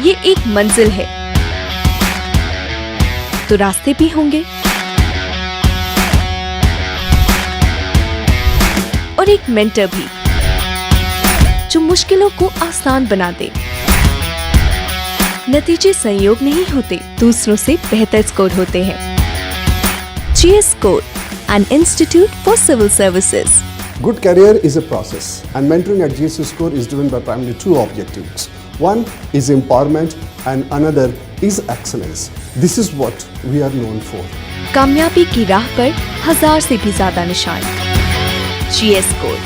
ये एक मंजिल है तो रास्ते भी होंगे और एक मेंटर भी जो मुश्किलों को आसान बना दे। नतीजे संयोग नहीं होते, दूसरों से बेहतर स्कोर होते हैं। GS Score, an institute for civil services. Good career is a process, and mentoring at GS Score is driven by primarily two objectives. One is empowerment and another is excellence. This is what we are known for. कामयाबी की राह पर 1000 से भी ज्यादा निशान। GS Score।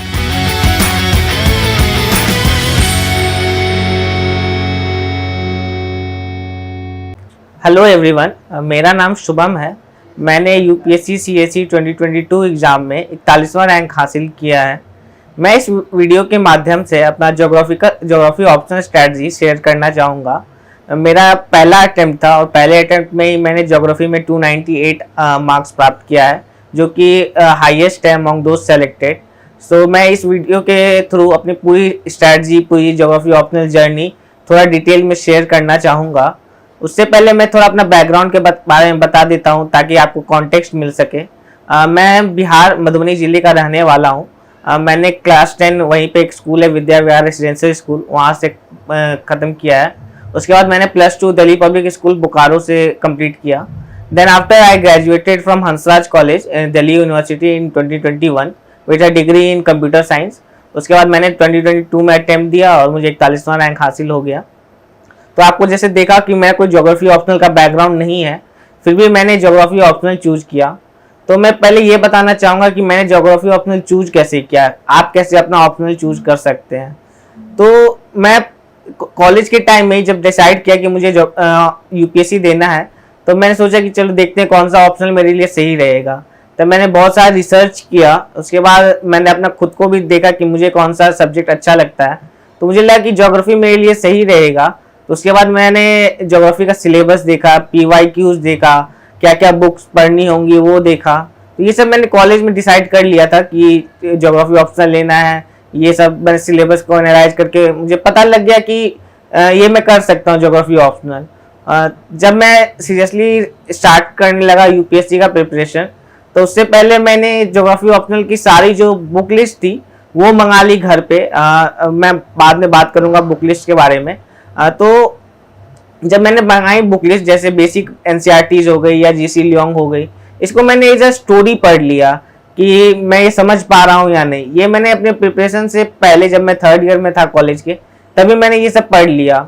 Hello everyone, मेरा नाम शुभम है। मैंने यूपीएससी सीएसई 2022 एग्ज़ाम में 41वां रैंक हासिल किया है। मैं इस वीडियो के माध्यम से अपना ज्योग्राफी ऑप्शनल स्ट्रैटेजी शेयर करना चाहूँगा। मेरा पहला अटेम्प्ट था और पहले अटेम्प्ट में ही मैंने ज्योग्राफी में 298 मार्क्स प्राप्त किया है, जो कि हाईएस्ट है अमंग दोज सेलेक्टेड। सो मैं इस वीडियो के थ्रू अपनी पूरी स्ट्रैटेजी, पूरी ज्योग्राफी ऑप्शनल जर्नी थोड़ा डिटेल में शेयर करना चाहूँगा। उससे पहले मैं थोड़ा अपना बैकग्राउंड के बारे में बता देता हूँ ताकि आपको कॉन्टेक्स्ट मिल सके। मैं बिहार मधुबनी ज़िले का रहने वाला हूँ। मैंने क्लास 10 वहीं पे एक स्कूल है विद्या विहार रेसिडेंशियल स्कूल, वहाँ से ख़त्म किया है। उसके बाद मैंने +2 दिल्ली पब्लिक स्कूल बोकारो से कंप्लीट किया। Then after I graduated from Hansraj college Delhi university in 2021 with a degree in computer science. उसके बाद मैंने 2022 में अटेम्प्ट दिया और मुझे 41वां रैंक हासिल हो गया। तो आपको जैसे देखा कि मैं कोई ज्योग्राफी ऑप्शनल का बैकग्राउंड नहीं है, फिर भी मैंने ज्योग्राफी ऑप्शनल चूज किया। तो मैं पहले ये बताना चाहूँगा कि मैंने ज्योग्राफी ऑप्शनल चूज कैसे किया, आप कैसे अपना ऑप्शनल चूज कर सकते हैं। तो मैं कॉलेज के टाइम में जब डिसाइड किया कि मुझे यूपीएससी देना है, तो मैंने सोचा कि चलो देखते हैं कौन सा ऑप्शनल मेरे लिए सही रहेगा। तो मैंने बहुत सारा रिसर्च किया। उसके बाद मैंने अपना खुद को भी देखा कि मुझे कौन सा सब्जेक्ट अच्छा लगता है। तो मुझे लगा कि ज्योग्राफी मेरे लिए सही रहेगा। तो उसके बाद मैंने ज्योग्राफी का सिलेबस देखा, PYQs देखा, क्या क्या बुक्स पढ़नी होंगी वो देखा। तो ये सब मैंने कॉलेज में डिसाइड कर लिया था कि ज्योग्राफी ऑप्शनल लेना है। ये सब मैंने सिलेबस को एनालाइज करके मुझे पता लग गया कि ये मैं कर सकता हूँ ज्योग्राफी ऑप्शनल। जब मैं सीरियसली स्टार्ट करने लगा यूपीएससी का प्रिपरेशन, तो उससे पहले मैंने ज्योग्राफी ऑप्शनल की सारी जो बुक लिस्ट थी वो मंगा ली घर पे। मैं बाद में बात करूँगा बुक लिस्ट के बारे में। तो जब मैंने मंगाई बुक लिस्ट, जैसे बेसिक एनसीईआरटीज हो गई या जीसी लियोंग हो गई, इसको मैंने एज अ स्टोरी पढ़ लिया कि मैं ये समझ पा रहा हूँ या नहीं। ये मैंने अपने प्रिपरेशन से पहले, जब मैं 3rd ईयर में था कॉलेज के, तभी मैंने ये सब पढ़ लिया।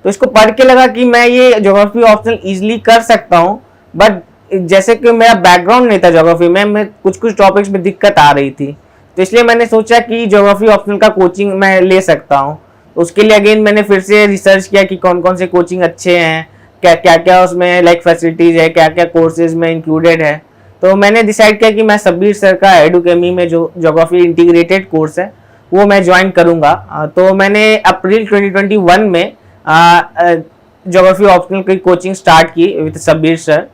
तो इसको पढ़ के लगा कि मैं ये ज्योग्राफी ऑप्शनल ईजिली कर सकता हूँ। बट जैसे कि मेरा बैकग्राउंड नहीं था ज्योग्राफी में, मैं कुछ टॉपिक्स में दिक्कत आ रही थी, तो इसलिए मैंने सोचा कि ज्योग्राफी ऑप्शनल का कोचिंग मैं ले सकता हूँ। उसके लिए अगेन मैंने फिर से रिसर्च किया कि कौन कौन से कोचिंग अच्छे हैं, क्या क्या उसमें लाइक फैसिलिटीज़ है, क्या क्या कोर्सेज में इंक्लूडेड है। तो मैंने डिसाइड किया कि मैं सब्बीर सर का एडुकेमी में जो ज्योग्राफी इंटीग्रेटेड कोर्स है वो मैं ज्वाइन करूँगा। तो मैंने अप्रैल 2021 में ज्योग्राफी ऑप्शनल की कोचिंग स्टार्ट की विद सब्बीर सर।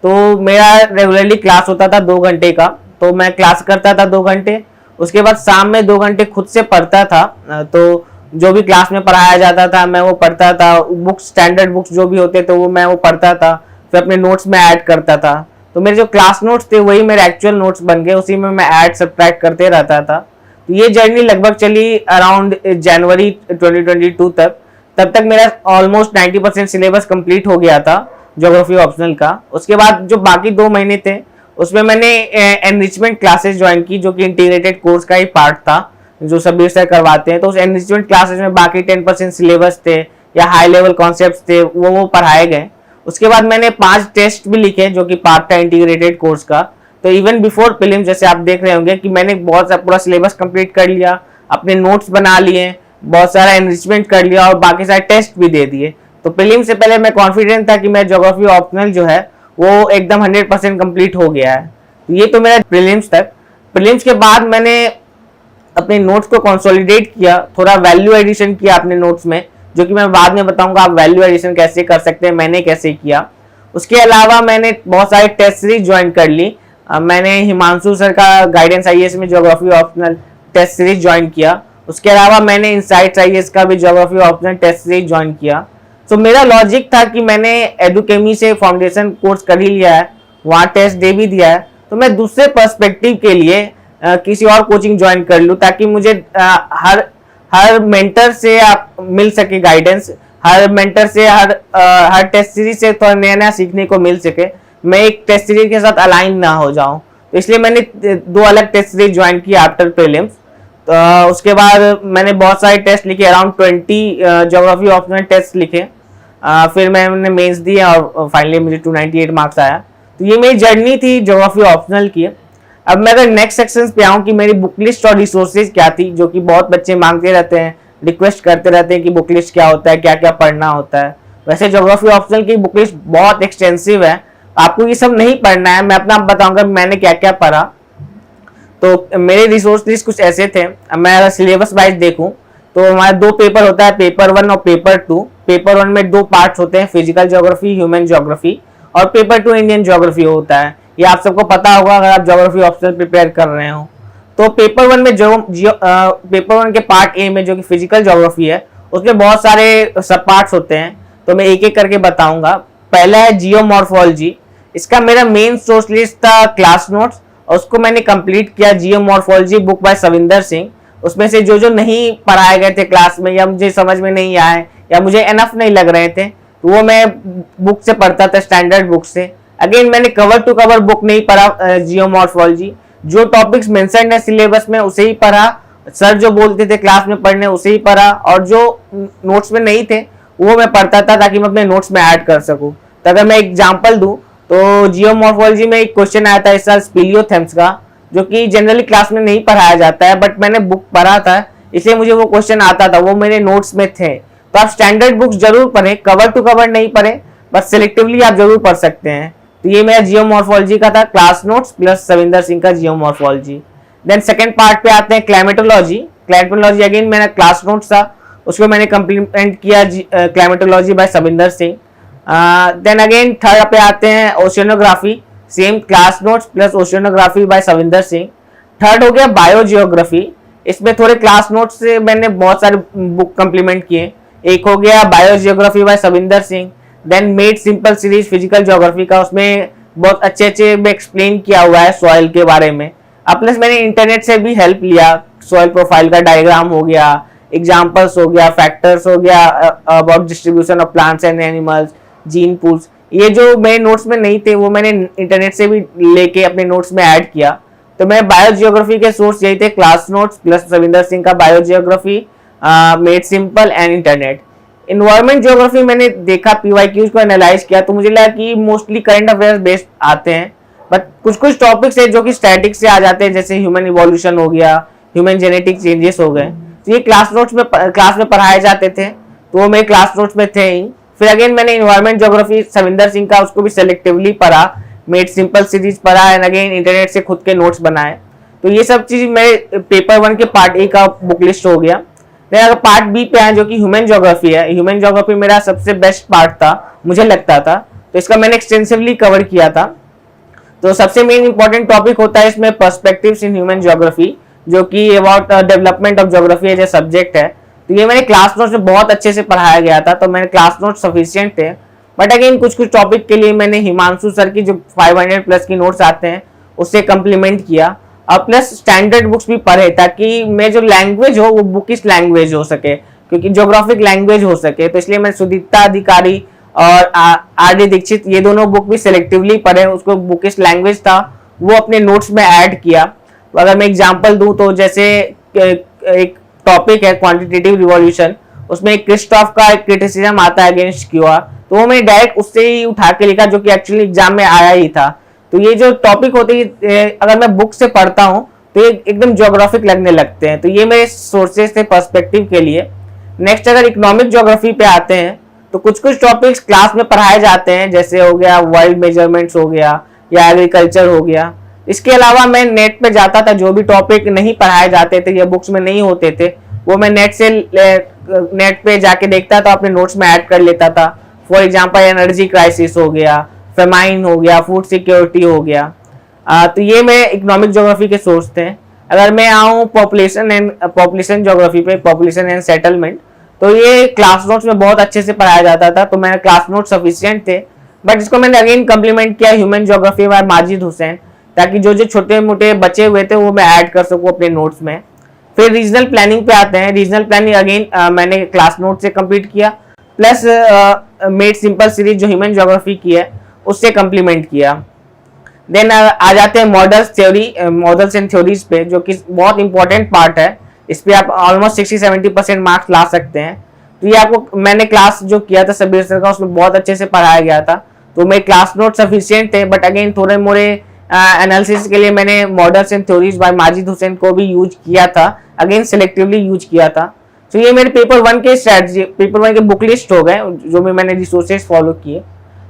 तो मेरा रेगुलरली क्लास होता था 2 घंटे का, तो मैं क्लास करता था 2 घंटे। उसके बाद शाम में 2 घंटे खुद से पढ़ता था। तो जो भी क्लास में पढ़ाया जाता था मैं वो पढ़ता था। बुक्स, स्टैंडर्ड बुक्स जो भी होते थे वो मैं वो पढ़ता था, फिर अपने नोट्स में ऐड करता था। तो मेरे जो क्लास नोट्स थे वही मेरे एक्चुअल नोट्स बन गए, उसी में मैं ऐड सब्ट्रैक्ट करते रहता था। तो ये जर्नी लगभग चली अराउंड जनवरी 2022 तक। तब तक मेरा ऑलमोस्ट 90% सिलेबस कंप्लीट हो गया था ज्योग्राफी ऑप्शनल का। उसके बाद जो बाकी 2 महीने थे उसमें मैंने एनरिचमेंट क्लासेस ज्वाइन की, जो कि इंटीग्रेटेड कोर्स का ही पार्ट था जो सब्बीर सर करवाते हैं। तो उस एनरिचमेंट क्लासेस में बाकी 10% सिलेबस थे या हाई लेवल कॉन्सेप्ट्स थे वो पढ़ाए गए। उसके बाद मैंने 5 टेस्ट भी लिखे जो कि पार्ट था इंटीग्रेटेड कोर्स का। तो इवन बिफोर प्रीलिम्स, जैसे आप देख रहे होंगे कि मैंने पूरा सिलेबस कंप्लीट कर लिया, अपने नोट्स बना लिए, बहुत सारा एनरिचमेंट कर लिया और बाकी सारे टेस्ट भी दे दिए। तो प्रीलिम्स से पहले मैं कॉन्फिडेंट था कि मैं ज्योग्राफी ऑप्शनल जो है वो एकदम 100% कंप्लीट हो गया है। तो ये तो मेरा प्रीलिम्स तक। प्रीलिम्स के बाद मैंने अपने नोट्स को कंसोलिडेट किया, थोड़ा वैल्यू एडिशन किया अपने नोट्स में, जो कि मैं बाद में बताऊंगा आप वैल्यू एडिशन कैसे कर सकते हैं, मैंने कैसे किया। उसके अलावा मैंने बहुत सारे टेस्ट सीरीज ज्वाइन कर ली। मैंने हिमांशु सर का गाइडेंस आईएएस में geography optional test series join किया। उसके अलावा मैंने इनसाइट्स आईएएस का भी geography optional test series join किया। तो मेरा लॉजिक था कि मैंने एडुकेमी से फाउंडेशन कोर्स कर ही लिया है, वहाँ टेस्ट दे भी दिया है, तो मैं दूसरे पर्सपेक्टिव के लिए किसी और कोचिंग ज्वाइन कर लूँ, ताकि मुझे हर मेंटर से आप मिल सके गाइडेंस, हर मेंटर से हर टेस्ट सीरीज से थोड़ा नया नया सीखने को मिल सके, मैं एक टेस्ट सीरीज के साथ अलाइन ना हो जाऊं। तो इसलिए मैंने 2 अलग टेस्ट सीरीज ज्वाइन की आफ्टर प्रीलिम्स। तो उसके बाद मैंने बहुत सारे टेस्ट लिखे, अराउंड 20 ज्योग्राफी ऑप्शनल टेस्ट लिखे। फिर मैंने मेंस दिया और फाइनली मुझे 298 मार्क्स आया। तो ये मेरी जर्नी थी ज्योग्राफी ऑप्शनल की। अब मैं अगर नेक्स्ट सेक्शन पे आऊँ कि मेरी बुक लिस्ट और रिसोर्सेज क्या थी, जो कि बहुत बच्चे मांगते रहते हैं, रिक्वेस्ट करते रहते हैं कि बुक लिस्ट क्या होता है, क्या क्या पढ़ना होता है। वैसे ज्योग्राफी ऑप्शनल की बुक लिस्ट बहुत एक्सटेंसिव है, आपको ये सब नहीं पढ़ना है, मैं अपना बताऊंगा मैंने क्या क्या पढ़ा। तो मेरे रिसोर्स लिस्ट कुछ ऐसे थे। अब मैं अगर सिलेबस वाइज देखूं तो हमारे 2 पेपर होता है, पेपर 1 और पेपर 2। पेपर 1 में 2 पार्ट्स होते हैं, फिजिकल ज्योग्राफी, ह्यूमन ज्योग्राफी, और पेपर 2 इंडियन ज्योग्राफी होता है। ये आप सबको पता होगा अगर आप ज्योग्राफी ऑप्शनल प्रिपेयर कर रहे हो। तो पेपर 1 में पेपर 1 के पार्ट ए में जो कि फिजिकल ज्योग्राफी है, उसमें बहुत सारे सब पार्ट्स होते हैं, तो मैं एक एक करके बताऊंगा। पहला है जियोमॉर्फोलॉजी। इसका मेरा मेन सोर्स लिस्ट था क्लास नोट्स, और उसको मैंने कंप्लीट किया, geomorphology book by Savinder Singh. उसमें से जो जो नहीं पढ़ाए गए थे क्लास में, या मुझे समझ में नहीं आए, या मुझे एनफ नहीं लग रहे थे, तो वो मैं बुक से पढ़ता था, स्टैंडर्ड बुक से। अगेन मैंने कवर टू कवर बुक नहीं पढ़ा जियोमॉर्फोलॉजी, जो टॉपिक्स मेंशन है सिलेबस में उसे ही पढ़ा, सर जो बोलते थे क्लास में पढ़ने उसे ही पढ़ा, और जो नोट्स में नहीं थे वो मैं पढ़ता था ताकि मैं अपने नोट्स में ऐड कर सकूं। तो अगर मैं एग्जांपल दूं तो जियोमॉर्फोलॉजी में एक क्वेश्चन आया था इस साल स्पीलियोथेम्स का, जो कि जनरली क्लास में नहीं पढ़ाया जाता है, बट मैंने बुक पढ़ा था इसलिए मुझे वो क्वेश्चन आता था, वो मेरे नोट्स में थे। तो आप स्टैंडर्ड बुक्स जरूर पढ़ें, कवर टू कवर नहीं पढ़ें, बस सिलेक्टिवली आप जरूर पढ़ सकते हैं। तो ये मेरा जियोमॉर्फोलॉजी का था, class notes plus Savinder Singh का जियोमॉर्फोलॉजी। देन सेकंड पार्ट पे आते हैं क्लाइमेटोलॉजी। क्लाइमेटोलॉजी अगेन मेरा क्लास नोट्स था, उसको मैंने कंप्लीमेंट किया climatology by Savinder Singh. Then again third पे आते हैं oceanography, same class notes plus oceanography by Savinder Singh. Third हो गया बायोजियोग्राफी, इसमें थोड़े क्लास नोट्स से मैंने बहुत सारे बुक कंप्लीमेंट किए। एक हो गया biogeography by Savinder Singh. Then made simple series physical geography का, उसमें बहुत अच्छे अच्छे में एक्सप्लेन किया हुआ है सॉइल के बारे में। अब प्लस मैंने इंटरनेट से भी हेल्प लिया, सॉइल प्रोफाइल का डायग्राम हो गया, एग्जाम्पल्स हो गया, फैक्टर्स हो गया about distribution of plants and animals, gene pools, ये जो मेरे नोट्स में नहीं थे वो मैंने इंटरनेट से भी लेके अपने नोट्स में ऐड किया। तो मैं बायोजियोग्राफी के सोर्स यही थे, class notes plus Savinder Singh का biogeography, made simple and internet. Environment geography मैंने देखा, पीवाईक्यूज को एनालाइज किया, तो मुझे लगा कि मोस्टली करंट अफेयर्स बेस्ड आते हैं, बट कुछ कुछ टॉपिक्स है जो कि स्टैटिक से आ जाते हैं, जैसे ह्यूमन इवोल्यूशन हो गया, ह्यूमन जेनेटिक चेंजेस हो गए, तो ये क्लास में पढ़ाए जाते थे, तो वो मेरे क्लास नोट्स में थे ही। फिर अगेन मैंने इन्वायरमेंट ज्योग्राफी सविंदर सिंह का, उसको भी सेलेक्टिवली पढ़ा, मेड सिंपल सीरीज पढ़ा, एंड अगेन इंटरनेट से खुद के नोट्स बनाए। तो ये सब चीज मेरे पेपर 1 के पार्ट ए का बुक लिस्ट हो गया। अगर पार्ट बी पे आए जो कि ह्यूमन ज्योग्राफी है, ह्यूमन ज्योग्राफी मेरा सबसे बेस्ट पार्ट था मुझे लगता था, तो इसका मैंने एक्सटेंसिवली कवर किया था। तो सबसे मेन इंपॉर्टेंट टॉपिक होता है इसमें पर्सपेक्टिव्स इन ह्यूमन ज्योग्राफी, जो कि about development of geography as a subject है। तो ये मेरे क्लास नोट्स में बहुत अच्छे से पढ़ाया गया था, तो मेरे क्लास नोट्स सफिशिएंट थे। बट अगेन कुछ कुछ टॉपिक के लिए मैंने हिमांशु सर की जो 500 प्लस की नोट्स आते हैं उससे कंप्लीमेंट किया, और प्लस स्टैंडर्ड बुक्स भी पढ़े, ताकि मैं जो लैंग्वेज हो वो बुकिश लैंग्वेज हो सके, क्योंकि ज्योग्राफिक लैंग्वेज हो सके। तो इसलिए मैं सुदीप्ता अधिकारी और आर डी दीक्षित ये दोनों बुक भी सिलेक्टिवली पढ़े, उसको बुकिश लैंग्वेज था वो अपने नोट्स में ऐड किया। तो अगर मैं एग्जांपल दूं तो जैसे एक टॉपिक है क्वांटिटेटिव रिवॉल्यूशन, उसमें क्रिस्टॉफ का एक क्रिटिसिज्म आता है अगेंस्ट क्यूआर, तो वो मैंने डायरेक्ट उससे ही उठा के लिखा, जो कि एक्चुअली एग्जाम में आया ही था। तो ये जो टॉपिक होते हैं अगर मैं बुक से पढ़ता हूँ तो ये एकदम ज्योग्राफिक लगने लगते हैं। तो ये मेरे सोर्सेज थे पर्सपेक्टिव के लिए। नेक्स्ट अगर इकोनॉमिक ज्योग्राफी पे आते हैं तो कुछ कुछ टॉपिक्स क्लास में पढ़ाए जाते हैं, जैसे हो गया वर्ल्ड मेजरमेंट्स हो गया या एग्रीकल्चर हो गया। इसके अलावा मैं नेट पे जाता था, जो भी टॉपिक नहीं पढ़ाए जाते थे या बुक्स में नहीं होते थे वो मैं नेट पे जाके देखता था, अपने नोट्स में ऐड कर लेता था। फॉर एग्जांपल एनर्जी क्राइसिस हो गया, फेमाइन हो गया, फूड सिक्योरिटी हो गया। तो ये मेरे इकोनॉमिक ज्योग्राफी के सोर्स थे। अगर मैं आऊँ पॉपुलेशन ज्योग्राफी पे, पॉपुलेशन एंड सेटलमेंट, तो ये क्लास नोट्स में बहुत अच्छे से पढ़ाया जाता था, तो मेरे क्लास नोट सफिशिएंट थे। बट इसको मैंने अगेन कम्प्लीमेंट किया human geography bye Majid Hussain, ताकि जो जो छोटे मोटे बचे हुए थे वो मैं ऐड कर सकूँ अपने नोट्स में। फिर रीजनल प्लानिंग पे आते हैं। रीजनल प्लानिंग अगेन मैंने क्लास नोट से कंप्लीट किया, प्लस मेड सिंपल सीरीज जो ह्यूमन ज्योग्राफी की है उससे कंप्लीमेंट किया। देन आ जाते हैं models theory, models and theories पे, जो कि बहुत इंपॉर्टेंट पार्ट है। इस पे आप ऑलमोस्ट 60-70% मार्क्स ला सकते हैं। तो ये आपको मैंने क्लास जो किया था सबीर सर का, उसमें बहुत अच्छे से पढ़ाया गया था, तो मेरे क्लास नोट सफिशिएंट थे। बट अगेन थोड़े मोड़े एनालिसिस के लिए मैंने models and theories by Majid Hussain को भी यूज किया था, अगेन सिलेक्टिवली यूज किया था। तो ये मेरे पेपर 1 के स्ट्रेटजी, पेपर 1 के बुक लिस्ट हो गए जो भी मैंने रिसोर्सेज फॉलो किए।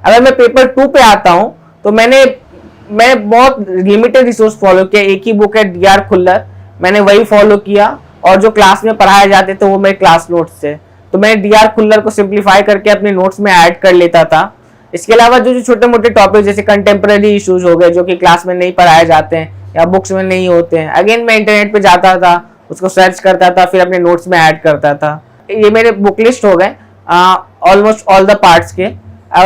अगर मैं पेपर 2 पे आता हूँ तो मैं बहुत लिमिटेड रिसोर्स फॉलो किया। एक ही बुक है DR खुल्लर, मैंने वही फॉलो किया, और जो क्लास में पढ़ाए जाते थे वो मेरे क्लास नोट्स थे। तो मैंने DR खुल्लर को सिंप्लीफाई करके अपने नोट्स में ऐड कर लेता था। इसके अलावा जो छोटे मोटे टॉपिक जैसे कंटेम्प्रेरी इश्यूज हो गए जो कि क्लास में नहीं पढ़ाए जाते हैं या बुक्स में नहीं होते हैं, अगेन मैं इंटरनेट पे जाता था, उसको सर्च करता था, फिर अपने नोट्स में ऐड करता था। ये मेरे बुक लिस्ट हो गए ऑलमोस्ट ऑल द पार्ट्स के।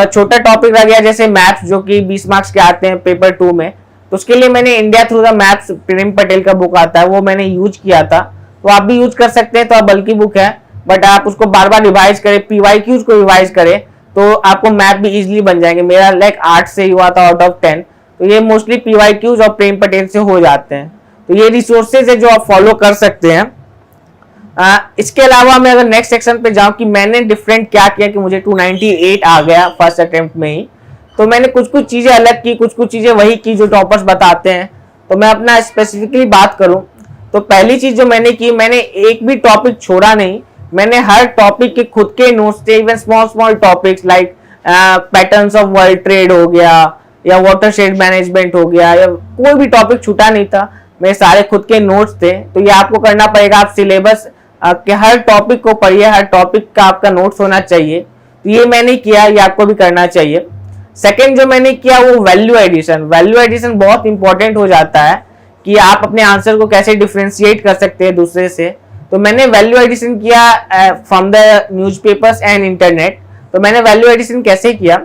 छोटा टॉपिक रह गया जैसे मैप्स, जो कि 20 मार्क्स के आते हैं पेपर 2 में, तो उसके लिए मैंने इंडिया थ्रू द मैप्स, प्रेम पटेल का बुक आता है, वो मैंने यूज किया था। तो आप भी यूज कर सकते हैं, तो आप बल्कि बुक है, बट आप उसको बार बार रिवाइज करें, PYQs को रिवाइज करें, तो आपको मैप भी इजीली बन जाएंगे। मेरा लाइक 8 से हुआ था आउट ऑफ 10, तो ये मोस्टली PYQs और प्रेम पटेल से हो जाते हैं। तो ये रिसोर्सेज है जो आप फॉलो कर सकते हैं। इसके अलावा मैं अगर नेक्स्ट सेक्शन पे जाऊं कि मैंने डिफरेंट क्या किया कि मुझे 298 आ गया फर्स्ट अटेम्प्ट में ही, तो मैंने कुछ चीजें अलग की, कुछ चीजें वही की जो टॉपर्स बताते हैं। तो मैं अपना स्पेसिफिकली बात करूं तो पहली चीज जो मैंने की, मैंने एक भी टॉपिक छोड़ा नहीं। मैंने हर टॉपिक के खुद के नोट्स थे, even small topics like patterns of world trade हो गया या वाटरशेड मैनेजमेंट हो गया, या कोई भी टॉपिक छूटा नहीं था, मेरे सारे खुद के नोट्स थे। तो ये आपको करना पड़ेगा, आप सिलेबस के हर टॉपिक को पढ़िए, हर टॉपिक का आपका नोट्स होना चाहिए। तो ये मैंने किया, ये आपको भी करना चाहिए। सेकंड जो मैंने किया वो वैल्यू एडिशन। वैल्यू एडिशन बहुत इंपॉर्टेंट हो जाता है कि आप अपने आंसर को कैसे डिफरेंशिएट कर सकते हैं दूसरे से। तो मैंने वैल्यू एडिशन किया from the newspapers and internet. तो मैंने वैल्यू एडिशन कैसे किया,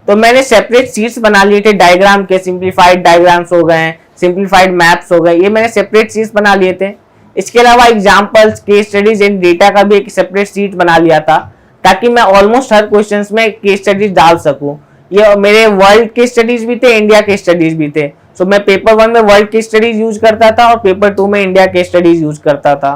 तो मैंने सेपरेट शीट्स बना लिए थे डायग्राम के, सिंप्लीफाइड डायग्राम्स हो गए, सिंप्लीफाइड मैप्स हो गए, ये मैंने सेपरेट शीट्स बना लिए थे। इसके अलावा examples, case studies and data का भी एक सेपरेट शीट बना लिया था, ताकि मैं ऑलमोस्ट हर क्वेश्चंस में केस स्टडीज डाल सकूं। ये मेरे वर्ल्ड के स्टडीज भी थे, इंडिया के स्टडीज भी थे। सो मैं पेपर 1 में वर्ल्ड के स्टडीज यूज करता था और पेपर 2 में इंडिया के स्टडीज यूज करता था।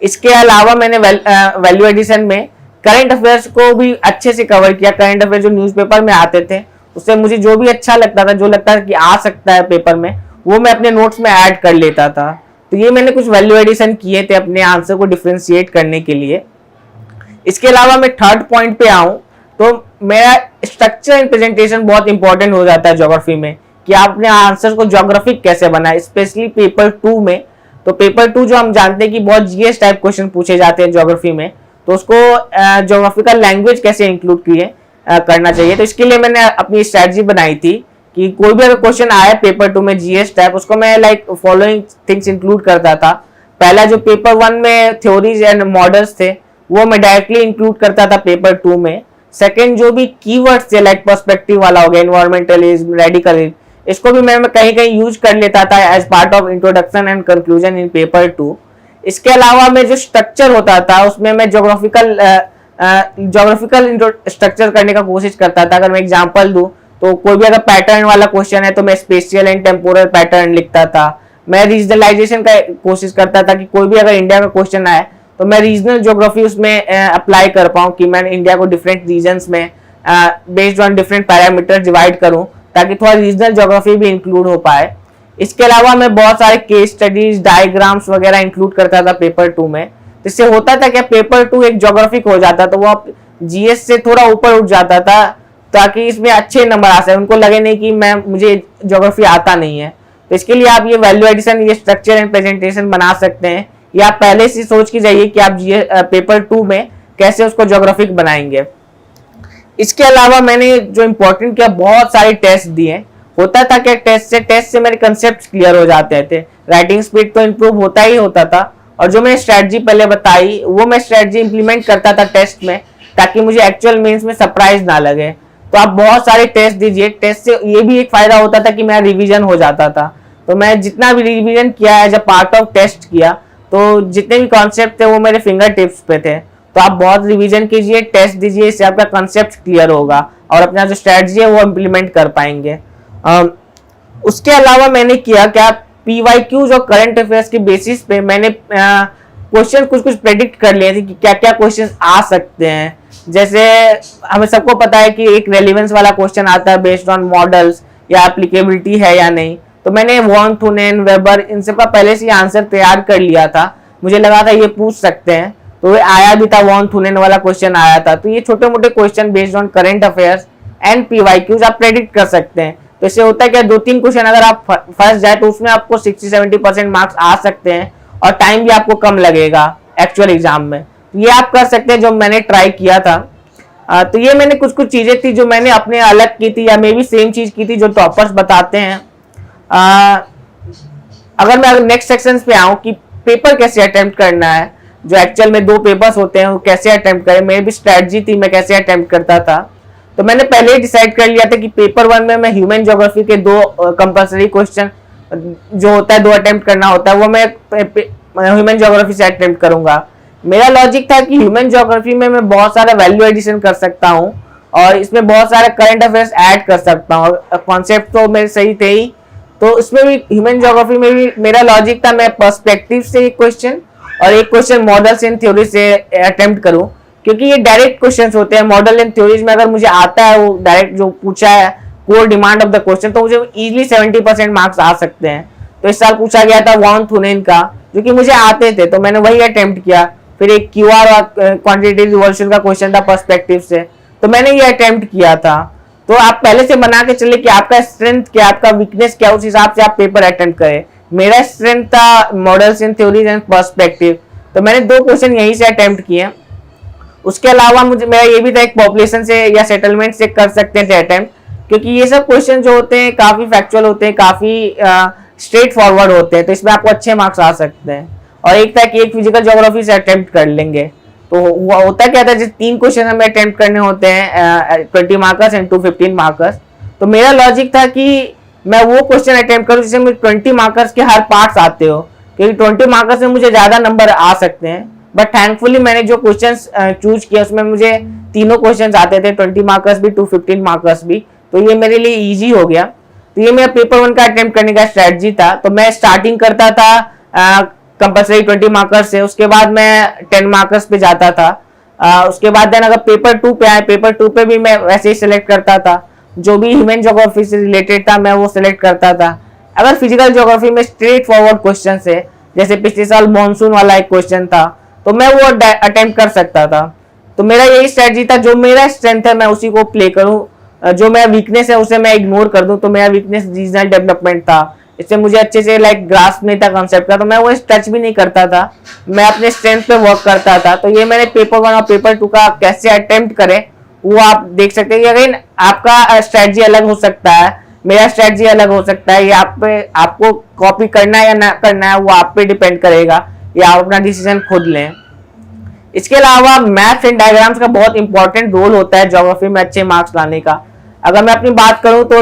इसके अलावा मैंने वैल्यू एडिशन में करंट अफेयर्स को भी अच्छे से कवर किया। करंट अफेयर जो न्यूज़पेपर में आते थे, उससे मुझे जो भी अच्छा लगता था, जो लगता था कि आ सकता है पेपर में, वो मैं अपने नोट्स में ऐड कर लेता था। तो ये मैंने कुछ वैल्यू एडिशन किए थे अपने आंसर को डिफरेंशिएट करने के लिए। इसके अलावा मैं थर्ड पॉइंट पे आऊं तो मेरा स्ट्रक्चर एंड प्रेजेंटेशन बहुत इंपॉर्टेंट हो जाता है ज्योग्राफी में, कि आप अपने आंसर को ज्योग्राफिक कैसे बनाए, स्पेशली पेपर 2 में। तो पेपर 2 जो हम जानते हैं कि बहुत जीएस टाइप क्वेश्चन पूछे जाते हैं ज्योग्राफी में, तो उसको ज्योग्राफिकल लैंग्वेज कैसे इंक्लूड करना चाहिए। तो इसके लिए मैंने अपनी स्ट्रेटजी बनाई थी कि कोई भी अगर क्वेश्चन आया पेपर 2 में जीएस टाइप, उसको मैं लाइक फॉलोइंग थिंग्स इंक्लूड करता था। पहला जो पेपर 1 में थ्योरीज एंड मॉडल्स थे, वो मैं डायरेक्टली इंक्लूड करता था पेपर 2 में। सेकंड जो भी कीवर्ड्स थे लाइक पर्सपेक्टिव वाला हो गया, एनवायरमेंटलिज्म, रेडिकलिज्म, इसको भी मैं कहीं कहीं यूज कर लेता था as part of introduction and conclusion in paper 2। इसके अलावा मैं जो स्ट्रक्चर होता था उसमें मैं ज्योग्राफिकल स्ट्रक्चर करने का कोशिश करता था। अगर मैं एग्जांपल दूं तो कोई भी अगर पैटर्न वाला क्वेश्चन है तो मैं स्पेशियल एंड टेम्पोरल पैटर्न लिखता था। मैं रीजनलाइजेशन का कोशिश करता था कि कोई भी अगर इंडिया का क्वेश्चन आए तो मैं रीजनल ज्योग्राफी उसमें अप्लाई कर पाऊँ, कि मैं इंडिया को डिफरेंट रीजन्स में based on different parameter divide करूँ, ताकि थोड़ा रीजनल ज्योग्राफी भी इंक्लूड हो पाए। इसके अलावा मैं बहुत सारे केस स्टडीज, डायग्राम्स वगैरह इंक्लूड करता था पेपर 2 में। इससे होता था कि पेपर 2 एक ज्योग्राफिक हो जाता, तो वो जीएस से थोड़ा ऊपर उठ जाता था, ताकि इसमें अच्छे नंबर आ सके, उनको लगे नहीं कि मुझे ज्योग्राफी आता नहीं है। तो इसके लिए आप ये वैल्यू एडिशन, ये स्ट्रक्चर एंड प्रेजेंटेशन बना सकते हैं, या आप पहले से सोच के जाइए कि आप पेपर 2 में कैसे उसको ज्योग्राफिक बनाएंगे। इसके अलावा मैंने जो इंपॉर्टेंट किया, बहुत सारे टेस्ट दिए। होता था कि टेस्ट से मेरे कंसेप्ट क्लियर हो जाते थे, राइटिंग स्पीड तो इंप्रूव होता ही होता था, और जो मैंने स्ट्रेटजी पहले बताई वो मैं स्ट्रेटजी इंप्लीमेंट करता था टेस्ट में, ताकि मुझे एक्चुअल मेंस में सरप्राइज ना लगे। तो आप बहुत सारे टेस्ट दीजिए, टेस्ट से ये भी एक फायदा होता था कि मेरा रिवीजन हो जाता था। तो मैं जितना भी रिवीजन किया है, जब पार्ट ऑफ टेस्ट किया, तो जितने भी कॉन्सेप्ट थे वो मेरे फिंगर टिप्स पे थे। तो आप बहुत रिवीजन कीजिए, टेस्ट दीजिए, इससे आपका कॉन्सेप्ट क्लियर होगा और अपना जो स्ट्रेटजी है वो इम्प्लीमेंट कर पाएंगे। उसके अलावा मैंने किया क्या, PYQ जो करंट अफेयर्स के बेसिस पे मैंने क्वेश्चन कुछ प्रेडिक्ट कर लिए थे कि क्या क्या क्वेश्चन आ सकते हैं। जैसे हमें सबको पता है कि एक रेलिवेंस वाला क्वेश्चन आता है बेस्ड ऑन मॉडल्स, या एप्लीकेबिलिटी है या नहीं। तो मैंने वॉन, थुनेन, वेबर इन सब का पहले से आंसर तैयार कर लिया था। मुझे लगा था ये पूछ सकते हैं, तो ये आया भी था, वॉन थुनेन वाला क्वेश्चन आया था। तो ये छोटे मोटे question based on current affairs and PYQs आप प्रेडिक्ट कर सकते हैं। तो इससे होता है कि 2-3 क्वेश्चन अगर आप फंस जाए तो उसमें आपको 60-70% मार्क्स आ सकते हैं और टाइम भी आपको कम लगेगा एक्चुअल एग्जाम में। ये आप कर सकते हैं, जो मैंने ट्राई किया था। तो ये मैंने कुछ चीजें थी जो मैंने अपने अलग की थी, या मे भी सेम चीज की थी जो टॉपर्स बताते हैं। अगर मैं नेक्स्ट सेक्शन पे आऊं कि पेपर कैसे अटेम्प्ट करना है, जो एक्चुअल में 2 पेपर्स होते हैं वो कैसे अटेम्प्ट करें, मेरी भी स्ट्रेटजी थी मैं कैसे अटेम्प्ट करता था। तो मैंने पहले ही डिसाइड कर लिया था कि पेपर 1 में मैं ह्यूमन ज्योग्राफी के 2 कंपल्सरी क्वेश्चन जो होता है 2 अटेम्प्ट करना होता है, वो मैं ह्यूमन ज्योग्राफी से अटेम्प्ट करूंगा। मेरा लॉजिक था कि ह्यूमन ज्योग्राफी में मैं बहुत सारा वैल्यू एडिशन कर सकता हूँ और इसमें बहुत सारे करंट अफेयर्स ऐड कर सकता हूँ। कॉन्सेप्ट तो मेरे सही थे ही, तो इसमें भी ह्यूमन ज्योग्राफी में भी मेरा लॉजिक था मैं पर्सपेक्टिव से एक क्वेश्चन और एक क्वेश्चन मॉडल्स एंड थ्योरी से अटेम्प्ट करूं, क्योंकि ये डायरेक्ट क्वेश्चंस होते हैं। मॉडल एंड थ्योरीज में अगर मुझे आता है वो डायरेक्ट जो पूछा है core demand of the question, तो मुझे इजीली 70% मार्क्स आ सकते हैं। तो इस साल पूछा गया था वॉन थुनेन का, जो कि मुझे आते थे, तो मैंने वही अटेम्प्ट किया। फिर एक QR और क्वांटिटेटिव रिवोल्यूशन का क्वेश्चन था पर्सपेक्टिव से, तो मैंने ये अटेम्प्ट किया था। तो आप पहले से बना के चले कि आपका स्ट्रेंथ क्या, आपका वीकनेस क्या, उस हिसाब से आप पेपर अटेम्प्ट करें। मेरा स्ट्रेंथ था models in theories and perspective, तो मैंने 2 क्वेश्चन यहीं से अटेम्प्ट किए। उसके अलावा मुझे मेरा ये भी था एक पॉपुलेशन से या सेटलमेंट से कर सकते थे अटेम्प्ट, क्योंकि ये सब क्वेश्चन जो होते हैं काफी फैक्चुअल होते हैं, काफी स्ट्रेट फॉरवर्ड होते हैं, तो इसमें आपको अच्छे मार्क्स आ सकते हैं। और एक था कि एक फिजिकल ज्योग्राफी से अटेम्प्ट कर लेंगे। तो होता क्या था, जैसे 3 क्वेश्चन हमें अटेम्प्ट करने होते हैं 20 मार्कर्स एंड 2 15 मार्कर्स। तो मेरा लॉजिक था कि मैं वो क्वेश्चन अटेम्प्ट करूं जिसमें मुझे 20 मार्कर्स के हर पार्ट्स आते हो, क्योंकि 20 मार्कर्स में मुझे ज्यादा नंबर आ सकते हैं। बट थैंकफुली मैंने जो क्वेश्चंस चूज किया उसमें मुझे तीनों क्वेश्चंस आते थे, 20 मार्कर्स भी 2 15 मार्कर्स भी, तो ये मेरे लिए इजी हो गया। तो ये मेरा पेपर 1 का अटेम्प्ट करने का स्ट्रेटजी था। तो मैं स्टार्टिंग करता था कंपल्सरी 20 मार्कर्स से, उसके बाद मैं 10 मार्कर्स पे जाता था। उसके बाद देन अगर पेपर 2 पे आए, पेपर 2 पे भी मैं वैसे ही सिलेक्ट करता था, जो भी ह्यूमन ज्योग्राफी से रिलेटेड था मैं वो सिलेक्ट करता था। अगर फिजिकल ज्योग्राफी में स्ट्रेट फॉरवर्ड क्वेश्चन से, जैसे पिछले साल मॉनसून वाला एक क्वेश्चन था, तो मैं वो अटेम्प्ट कर सकता था। तो मेरा यही स्ट्रेटजी था, जो मेरा स्ट्रेंथ है मैं उसी को प्ले करूं, जो मेरा वीकनेस है उसे मैं इग्नोर कर दूं। तो मेरा वीकनेस रीजनल डेवलपमेंट था, इससे मुझे अच्छे से ग्रास्प नहीं था कॉन्सेप्ट का, तो मैं वो टच भी नहीं करता था, मैं अपने स्ट्रेंथ पे वर्क करता था। तो ये मैंने पेपर 1 और पेपर 2 का कैसे अटेम्प्ट करें वो आप देख सकते हैं। अगर आपका स्ट्रेटजी अलग हो सकता है, मेरा स्ट्रेटजी अलग हो सकता है, ये आपको कॉपी करना है या ना करना है वो आप पे डिपेंड करेगा, या आप अपना डिसीजन खुद लें। इसके अलावा मैथ्स एंड डायग्राम्स का बहुत इंपॉर्टेंट रोल होता है ज्योग्राफी में अच्छे मार्क्स लाने का। अगर मैं अपनी बात करूं तो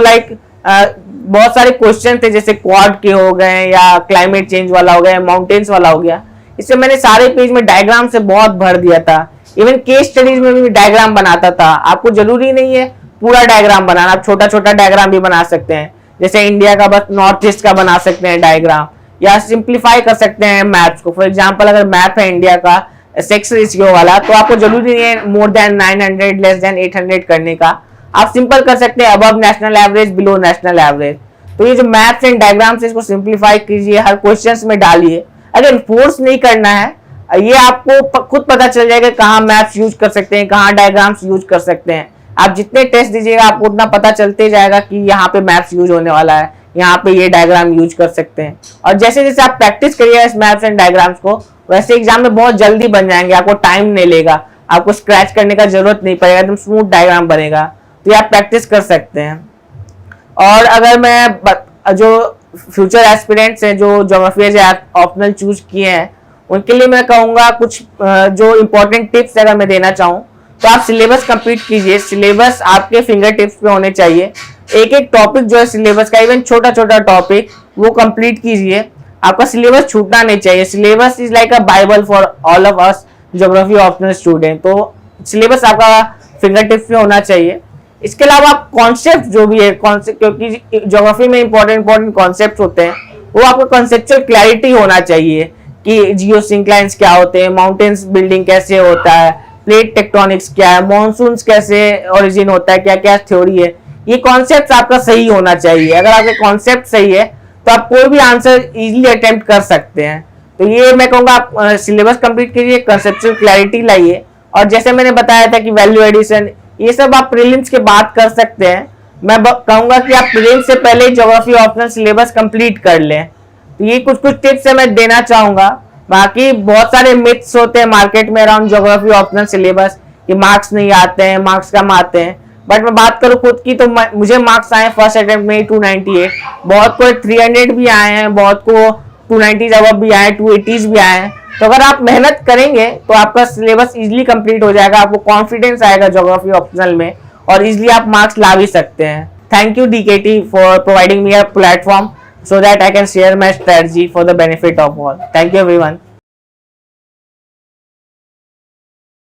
बहुत सारे क्वेश्चन थे, जैसे क्वाड के हो गए, या क्लाइमेट चेंज वाला हो गया, माउंटेन्स वाला हो गया। इससे मैंने सारे पेज में डायग्राम से बहुत भर दिया था। इवन केस स्टडीज में भी डायग्राम बनाता था। आपको जरूरी नहीं है पूरा डायग्राम बनाना, आप छोटा छोटा डायग्राम भी बना सकते हैं। जैसे इंडिया का बस नॉर्थ ईस्ट का बना सकते हैं डायग्राम, या सिंप्लीफाई कर सकते हैं मैप्स को। फॉर एग्जाम्पल अगर मैप है इंडिया का सेक्स रेशियो वाला, तो आपको जरूरी नहीं है मोर देन 900 लेस देन 800 करने का, आप सिंपल कर सकते हैं above national average, below national average. तो ये जो मैप्स एंड डायग्राम्स है इसको सिंप्लीफाई कीजिए, हर क्वेश्चंस में डालिए। अगर फोर्स नहीं करना है, ये आपको खुद पता चल जाएगा कहाँ मैप्स यूज कर सकते हैं, कहाँ डायग्राम्स यूज कर सकते हैं। आप जितने टेस्ट दीजिएगा आपको उतना पता चलते जाएगा कि यहाँ पे मैप्स यूज होने वाला है, यहाँ पे ये डायग्राम यूज कर सकते हैं। और जैसे जैसे आप प्रैक्टिस करिएगा इस मैप्स एंड डायग्राम्स को, वैसे एग्जाम में बहुत जल्दी बन जाएंगे, आपको टाइम नहीं लेगा, आपको स्क्रैच करने का जरूरत नहीं पड़ेगा, एकदम स्मूथ डायग्राम बनेगा। तो ये आप प्रैक्टिस कर सकते हैं। और अगर मैं जो फ्यूचर एस्पिरेंट्स हैं जो ज्योग्राफी से ऑप्शनल चूज किए हैं, उनके लिए मैं कहूँगा कुछ जो इम्पोर्टेंट टिप्स अगर मैं देना चाहूँ तो आप सिलेबस कंप्लीट कीजिए। सिलेबस आपके फिंगर टिप्स पे होने चाहिए। एक एक टॉपिक जो है सिलेबस का, इवन छोटा छोटा टॉपिक, वो कंप्लीट कीजिए। आपका सिलेबस छूटना नहीं चाहिए। Syllabus is like a Bible for all of us geography optional student. तो सिलेबस आपका फिंगर टिप्स पे होना चाहिए। इसके अलावा आप कॉन्सेप्ट जो भी है, कॉन्सेप्ट, क्योंकि ज्योग्राफी में इंपॉर्टेंट कॉन्सेप्ट होते हैं, वो आपको कॉन्सेप्चुअल क्लैरिटी होना चाहिए कि जियोसिंक्लाइंस क्या होते हैं, माउंटेन्स बिल्डिंग कैसे होता है, प्लेट टेक्टोनिक्स क्या है, मॉनसून्स कैसे ओरिजिन होता है, क्या क्या थ्योरी है। ये कॉन्सेप्ट आपका सही होना चाहिए। अगर आपके कॉन्सेप्ट सही है तो आप कोई भी आंसर इजीली अटेम्प्ट कर सकते हैं। तो ये मैं कहूँगा आप सिलेबस कंप्लीट कीजिए, कंसेप्चुअल क्लैरिटी लाइए, और जैसे मैंने बताया था कि वैल्यू एडिशन, ये सब आप प्रीलिम्स के बाद कर सकते हैं। मैं कहूँगा कि आप प्रीलिम्स से पहले ज्योग्राफी ऑप्शनल सिलेबस कंप्लीट कर लें। तो ये कुछ टिप्स है मैं देना चाहूँगा। बाकी बहुत सारे मिथ्स होते हैं मार्केट में अराउंड ज्योग्राफी ऑप्शनल सिलेबस कि मार्क्स नहीं आते हैं, मार्क्स कम आते हैं। बट मैं बात करूँ खुद की तो मुझे मार्क्स आए फर्स्ट अटेम्प्ट में 298, बहुत को 300 भी आए हैं, बहुत को 290 अबव भी आए, 280 भी आए हैं। तो अगर आप मेहनत करेंगे तो आपका सिलेबस इजीली कंप्लीट हो जाएगा, आपको कॉन्फिडेंस आएगा ज्योग्राफी ऑप्शनल में, और इजीली आप मार्क्स ला भी सकते हैं। Thank you DKT for providing me a platform so that I can share my strategy for the benefit of all. Thank you everyone.